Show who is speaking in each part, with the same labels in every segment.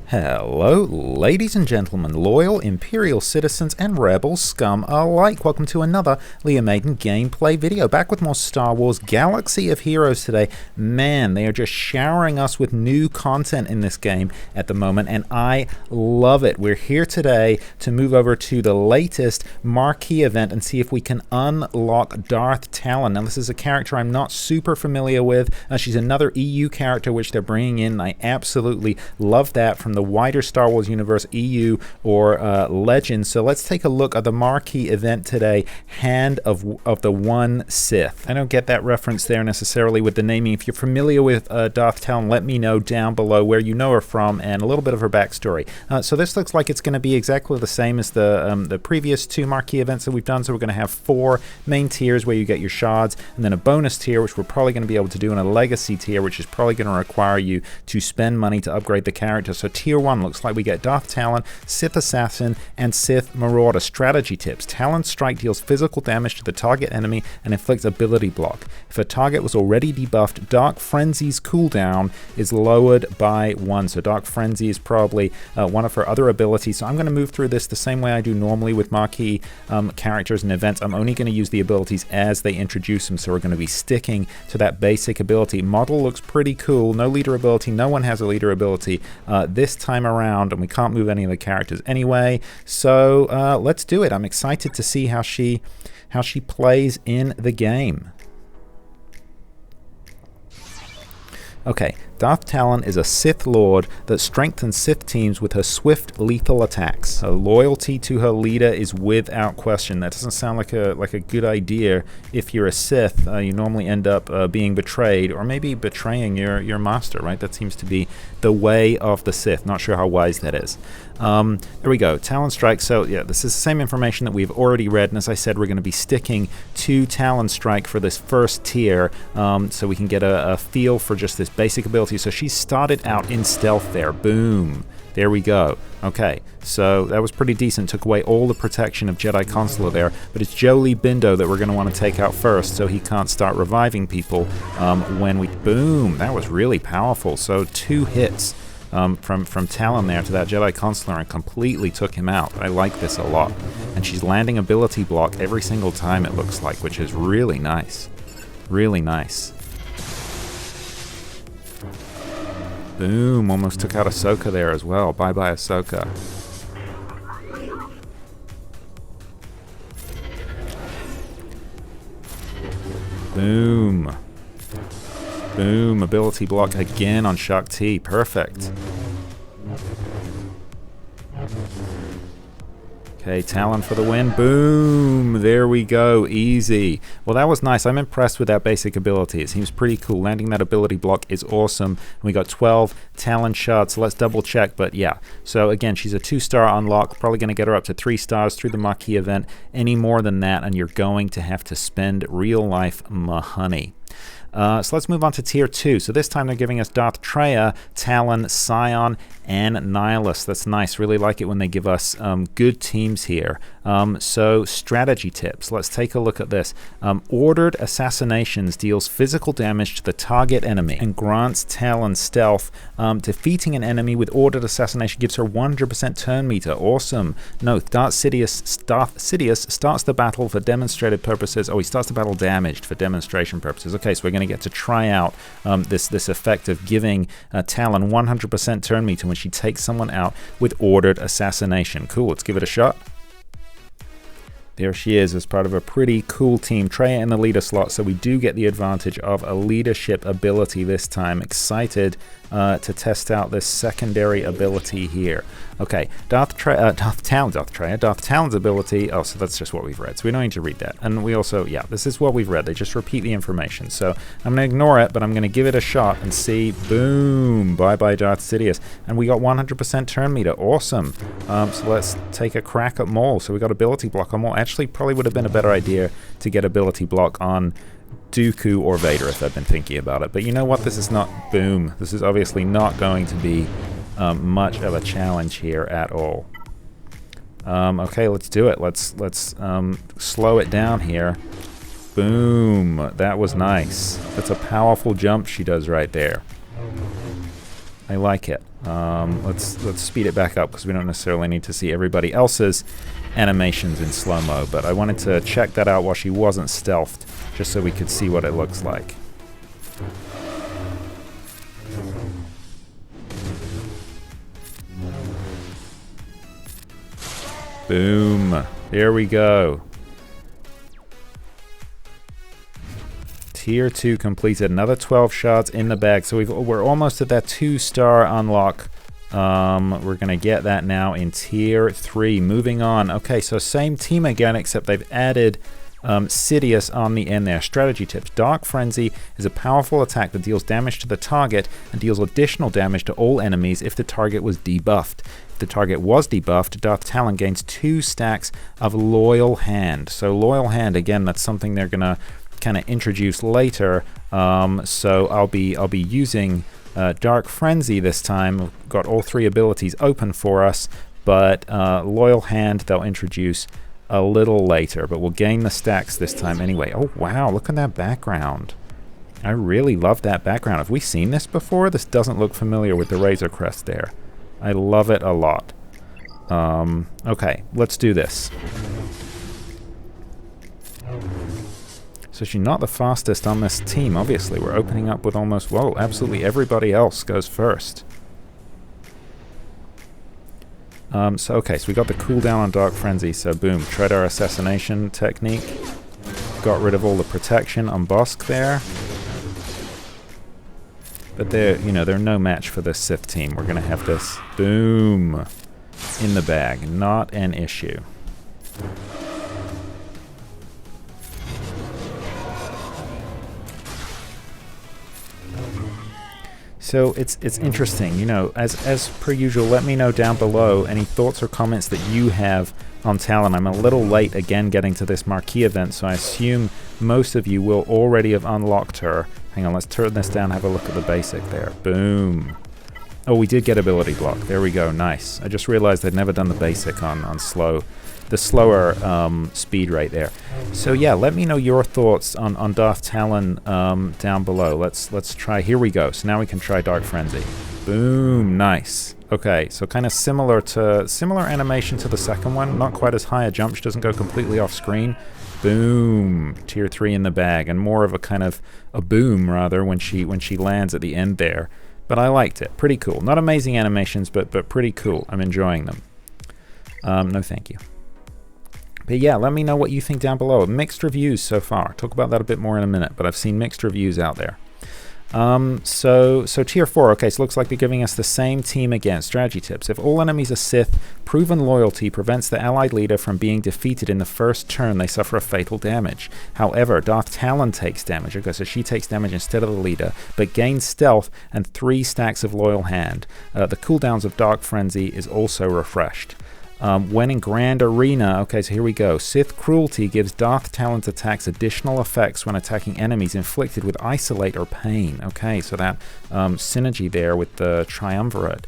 Speaker 1: Hello, ladies and gentlemen, loyal Imperial citizens and rebel scum alike. Welcome to another Leah Maiden gameplay video. Back with more Star Wars Galaxy of Heroes today. Man, they are just showering us with new content in this game at the moment, and I love it. We're here today to move over to the latest Marquee event and see if we can unlock Darth Talon. Now, this is a character I'm not super familiar with. She's another EU character which they're bringing in. I absolutely love that from the wider Star Wars universe, EU or Legends. So let's take a look at the Marquee event today, Hand of the One Sith. I don't get that reference there necessarily with the naming. If you're familiar with Darth Talon, let me know down below where you know her from and a little bit of her backstory. So this looks like it's going to be exactly the same as the previous two Marquee events that we've done. So we're going to have 4 main tiers where you get your shards, and then a bonus tier, which we're probably going to be able to do, and a legacy tier, which is probably going to require you to spend money to upgrade the character. So Tier 1 looks like we get Darth Talon, Sith Assassin, and Sith Marauder. Strategy tips. Talon's strike deals physical damage to the target enemy and inflicts ability block. If a target was already debuffed, Dark Frenzy's cooldown is lowered by 1. So Dark Frenzy is probably one of her other abilities. So I'm going to move through this the same way I do normally with Marquee characters and events. I'm only going to use the abilities as they introduce them. So we're going to be sticking to that basic ability. Model looks pretty cool. No leader ability. No one has a leader ability this time around, and we can't move any of the characters anyway, so let's do it. I'm excited to see how she plays in the game. Okay, Darth Talon is a Sith Lord that strengthens Sith teams with her swift, lethal attacks. Her loyalty to her leader is without question. That doesn't sound like a good idea. If you're a Sith, you normally end up being betrayed, or maybe betraying your master, right? That seems to be the way of the Sith. Not sure how wise that is. There we go, Talon Strike. So yeah, this is the same information that we've already read, and as I said, we're going to be sticking to Talon Strike for this first tier, so we can get a feel for just this basic ability. So she started out in stealth there. Boom. There we go. Okay, so that was pretty decent. Took away all the protection of Jedi Consular there, but it's Jolee Bindo that we're going to want to take out first, so he can't start reviving people when we... Boom. That was really powerful. So 2 hits from Talon there to that Jedi Consular and completely took him out. I like this a lot. And she's landing ability block every single time, it looks like, which is really nice. Really nice. Boom, almost took out Ahsoka there as well. Bye-bye, Ahsoka. Boom. Boom, ability block again on Shaak Ti. Perfect. Okay, Talon for the win. Boom! There we go. Easy. Well, that was nice. I'm impressed with that basic ability. It seems pretty cool. Landing that ability block is awesome. We got 12 Talon shards, so let's double check. But yeah, so again, she's a 2-star unlock. Probably going to get her up to 3 stars through the Marquee event. Any more than that, and you're going to have to spend real-life money. So let's move on to Tier 2. So this time they're giving us Darth Krayt, Talon, Scion, and Nihilus. That's nice. Really like it when they give us good teams here. So strategy tips. Let's take a look at this. Ordered Assassinations deals physical damage to the target enemy and grants Talon stealth. Defeating an enemy with Ordered Assassination gives her 100% turn meter. Awesome. Note, Darth Sidious starts the battle for demonstrated purposes. Oh, he starts the battle damaged for demonstration purposes. Okay, so we're going to get to try out this effect of giving Talon 100% turn meter when she takes someone out with Ordered Assassination. Cool, let's give it a shot. There she is as part of a pretty cool team. Traya in the leader slot, so we do get the advantage of a leadership ability this time. Excited to test out this secondary ability here. Okay, Darth Talon's ability. Oh, so that's just what we've read, so we don't need to read that. And we also, yeah, this is what we've read. They just repeat the information. So I'm going to ignore it, but I'm going to give it a shot and see. Boom! Bye-bye, Darth Sidious. And we got 100% turn meter. Awesome. So let's take a crack at Maul. So we got ability block on Maul. Actually, probably would have been a better idea to get ability block on Dooku or Vader if I'd been thinking about it. But you know what? This is not... Boom. This is obviously not going to be much of a challenge here at all. Okay, let's do it. Let's slow it down here. Boom. That was nice. That's a powerful jump she does right there. I like it. Let's speed it back up because we don't necessarily need to see everybody else's animations in slow-mo, but I wanted to check that out while she wasn't stealthed, just so we could see what it looks like. Boom. There we go. Tier 2 completed. Another 12 shards in the bag. So we're almost at that 2-star unlock. We're going to get that now in Tier 3. Moving on. Okay, so same team again, except they've added Sidious on the end there. Strategy tips. Dark Frenzy is a powerful attack that deals damage to the target and deals additional damage to all enemies if the target was debuffed. If the target was debuffed, Darth Talon gains 2 stacks of Loyal Hand. So Loyal Hand, again, that's something they're going to kind of introduce later. So I'll be using Dark Frenzy this time. We've got all 3 abilities open for us, but Loyal Hand they'll introduce a little later, but we'll gain the stacks this time anyway. Oh wow, look at that background. I really love that background. Have we seen this before? This doesn't look familiar with the Razor Crest there. I love it a lot. Okay, let's do this. So she's not the fastest on this team, obviously. We're opening up with almost, whoa, absolutely everybody else goes first. So we got the cooldown on Dark Frenzy, so boom, tried our assassination technique. Got rid of all the protection on Bosk there. But they're no match for this Sith team. We're gonna have this, boom, in the bag, not an issue. So it's interesting, as per usual, let me know down below any thoughts or comments that you have on Talon. I'm a little late again getting to this Marquee event, so I assume most of you will already have unlocked her. Hang on, let's turn this down, have a look at the basic there. Boom. Oh, we did get ability block. There we go, nice. I just realized I'd never done the basic on the slower speed rate there. So yeah, let me know your thoughts on Darth Talon down below. Let's try. Here we go. So now we can try Dark Frenzy. Boom, nice. Okay, so kind of similar animation to the second one. Not quite as high a jump. She doesn't go completely off screen. Boom, tier 3 in the bag, and more of a kind of a boom rather when she lands at the end there. But I liked it. Pretty cool. Not amazing animations, but pretty cool. I'm enjoying them. No, thank you. But yeah, let me know what you think down below. Mixed reviews so far. Talk about that a bit more in a minute, but I've seen mixed reviews out there. So tier 4, okay, so looks like they're giving us the same team again. Strategy tips. If all enemies are Sith, proven loyalty prevents the allied leader from being defeated in the first turn they suffer a fatal damage. However, Darth Talon takes damage. Okay, so she takes damage instead of the leader, but gains stealth and 3 stacks of Loyal Hand. The cooldowns of Dark Frenzy is also refreshed. When in Grand Arena, okay, so here we go. Sith Cruelty gives Darth Talon's attacks additional effects when attacking enemies inflicted with Isolate or Pain. Okay, so that synergy there with the Triumvirate.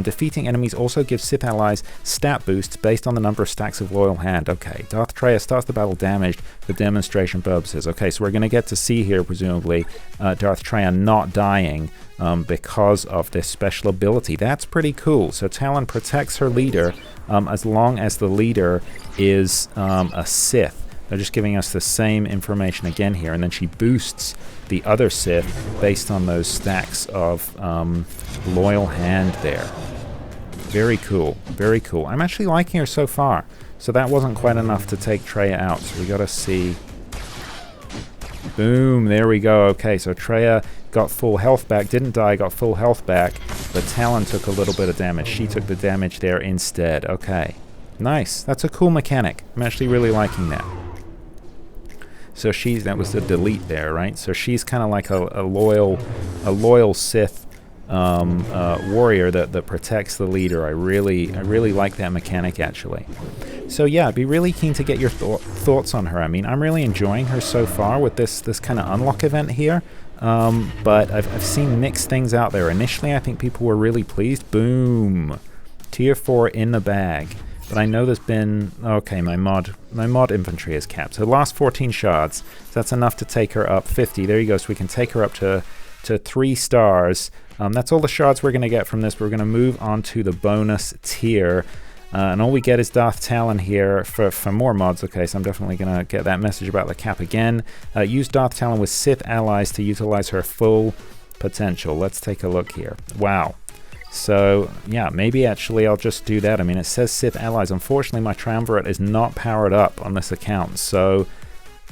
Speaker 1: Defeating enemies also gives Sith allies stat boosts based on the number of stacks of Loyal Hand. Okay, Darth Krayt starts the battle damaged for demonstration purposes. Okay, so we're going to get to see here, presumably, Darth Krayt not dying because of this special ability. That's pretty cool. So Talon protects her leader as long as the leader is a Sith. They're just giving us the same information again here, and then she boosts the other Sith based on those stacks of Loyal Hand there. Very cool, very cool. I'm actually liking her so far. So that wasn't quite enough to take Traya out, so we gotta see. Boom, there we go. Okay, so Traya got full health back, didn't die, got full health back, but Talon took a little bit of damage. She took the damage there instead. Okay, nice. That's a cool mechanic. I'm actually really liking that. So that was the delete there, right? So she's kind of like a loyal Sith warrior that protects the leader. I really like that mechanic actually. So yeah, I'd be really keen to get your thoughts on her. I mean, I'm really enjoying her so far with this kind of unlock event here. But I've seen mixed things out there. Initially, I think people were really pleased. Boom, tier 4 in the bag. But I know there's been, okay, my mod infantry is capped. So last 14 shards, so that's enough to take her up 50. There you go, so we can take her up to to 3 stars. That's all the shards we're going to get from this. We're going to move on to the bonus tier. And all we get is Darth Talon here for more mods. Okay, so I'm definitely going to get that message about the cap again. Use Darth Talon with Sith allies to utilize her full potential. Let's take a look here. Wow. So, yeah, maybe actually I'll just do that. I mean, it says Sith allies. Unfortunately, my Triumvirate is not powered up on this account. So,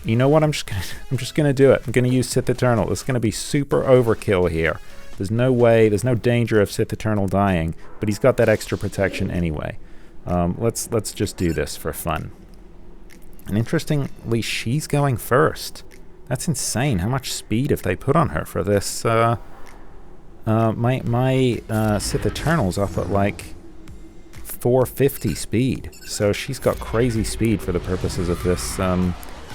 Speaker 1: you know what? I'm just gonna do it. I'm going to use Sith Eternal. It's going to be super overkill here. There's no way, there's no danger of Sith Eternal dying, but he's got that extra protection anyway. Let's just do this for fun. And interestingly, she's going first. That's insane. How much speed have they put on her for this? My Sith Eternal's up at like 450 speed, so she's got crazy speed for the purposes of this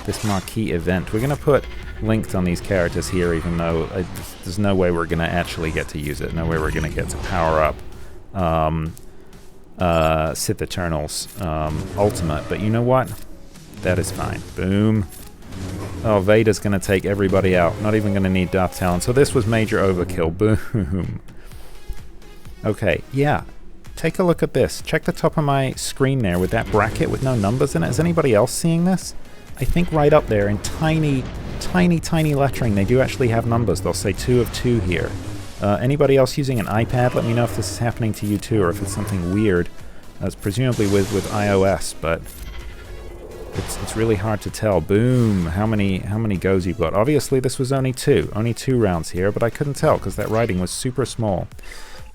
Speaker 1: this Marquee event. We're gonna put linked on these characters here, even though there's no way we're gonna actually get to use it. No way we're gonna get to power up Sith Eternal's ultimate, but you know what? That is fine. Boom. Oh, Vader's going to take everybody out. Not even going to need Darth Talon. So this was major overkill. Boom. Okay, yeah. Take a look at this. Check the top of my screen there with that bracket with no numbers in it. Is anybody else seeing this? I think right up there in tiny lettering, they do actually have numbers. They'll say 2 of 2 here. Anybody else using an iPad? Let me know if this is happening to you too, or if it's something weird. It's presumably with iOS, but it's really hard to tell. Boom! How many goes you've got? Obviously, this was only 2 rounds here, but I couldn't tell because that writing was super small.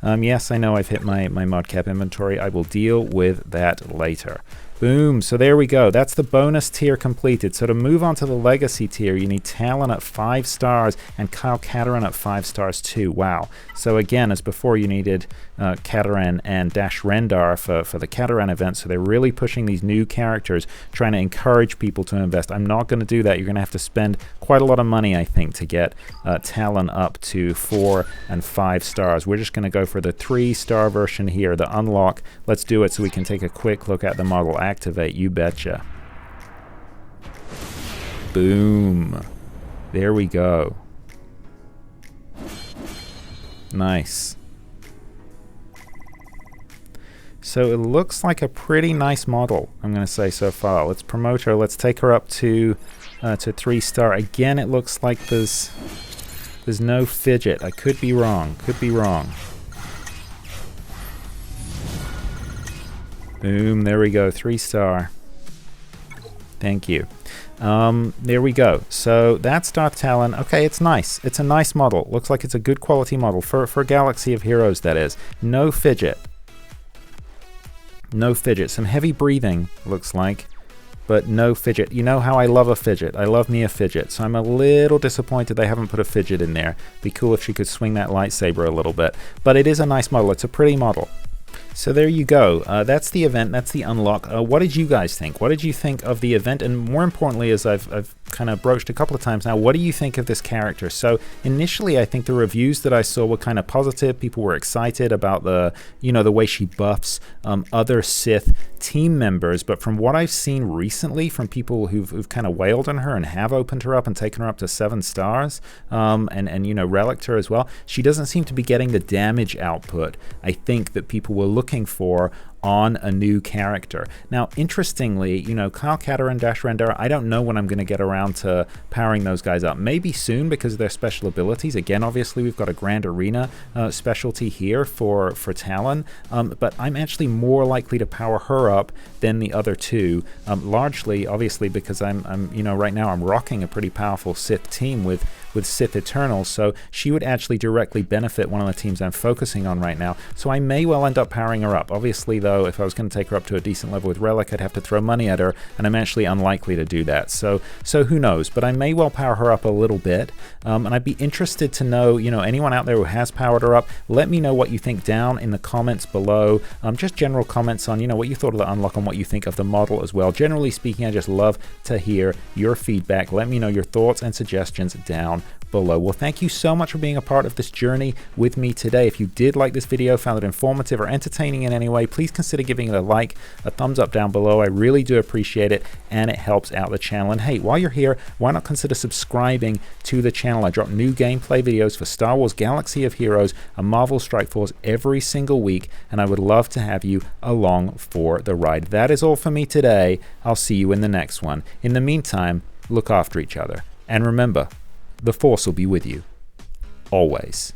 Speaker 1: Yes, I know I've hit my mod cap inventory. I will deal with that later. Boom, so there we go. That's the bonus tier completed. So to move on to the legacy tier, you need Talon at 5 stars and Kyle Katarn at 5 stars too. Wow. So again, as before, you needed Katarn and Dash Rendar for the Katarn event. So they're really pushing these new characters, trying to encourage people to invest. I'm not going to do that. You're going to have to spend quite a lot of money, I think, to get Talon up to 4 and 5 stars. We're just going to go for the 3-star version here, the unlock. Let's do it so we can take a quick look at the model. Activate, you betcha. Boom. There we go. Nice. So it looks like a pretty nice model, I'm going to say so far. Let's promote her. Let's take her up to 3-star. Again, it looks like there's no fidget. I could be wrong. Could be wrong. Boom, there we go, 3-star. Thank you. There we go. So that's Darth Talon. Okay, it's nice. It's a nice model. Looks like it's a good quality model for a Galaxy of Heroes, that is. No fidget. No fidget. Some heavy breathing, looks like, but no fidget. You know how I love a fidget. I love me a fidget. So I'm a little disappointed they haven't put a fidget in there. Be cool if she could swing that lightsaber a little bit. But it is a nice model. It's a pretty model. So there you go. That's the event. That's the unlock. What did you guys think? What did you think of the event? And more importantly, as I've kind of broached a couple of times now, what do you think of this character? So initially, I think the reviews that I saw were kind of positive. People were excited about the way she buffs other Sith team members. But from what I've seen recently from people who've kind of wailed on her and have opened her up and taken her up to 7 stars, and reliced her as well, she doesn't seem to be getting the damage output I think that people were looking for on a new character. Now, interestingly, Kyle Katarn, Dash Rendar, I don't know when I'm going to get around to powering those guys up. Maybe soon because of their special abilities. Again, obviously, we've got a Grand Arena specialty here for Talon, but I'm actually more likely to power her up than the other two, largely, obviously, because I'm right now I'm rocking a pretty powerful Sith team with Sith Eternal, so she would actually directly benefit one of the teams I'm focusing on right now. So I may well end up powering her up. Obviously, though, if I was going to take her up to a decent level with Relic, I'd have to throw money at her, and I'm actually unlikely to do that. So who knows? But I may well power her up a little bit, and I'd be interested to know, anyone out there who has powered her up, let me know what you think down in the comments below. Just general comments on, what you thought of the unlock and what you think of the model as well. Generally speaking, I just love to hear your feedback. Let me know your thoughts and suggestions down down below. Well, thank you so much for being a part of this journey with me today. If you did like this video, found it informative or entertaining in any way, please consider giving it a like, a thumbs up down below. I really do appreciate it, and it helps out the channel. And hey, while you're here, why not consider subscribing to the channel? I drop new gameplay videos for Star Wars Galaxy of Heroes and Marvel Strike Force every single week, and I would love to have you along for the ride. That is all for me today. I'll see you in the next one. In the meantime, look after each other, and remember, the Force will be with you, always.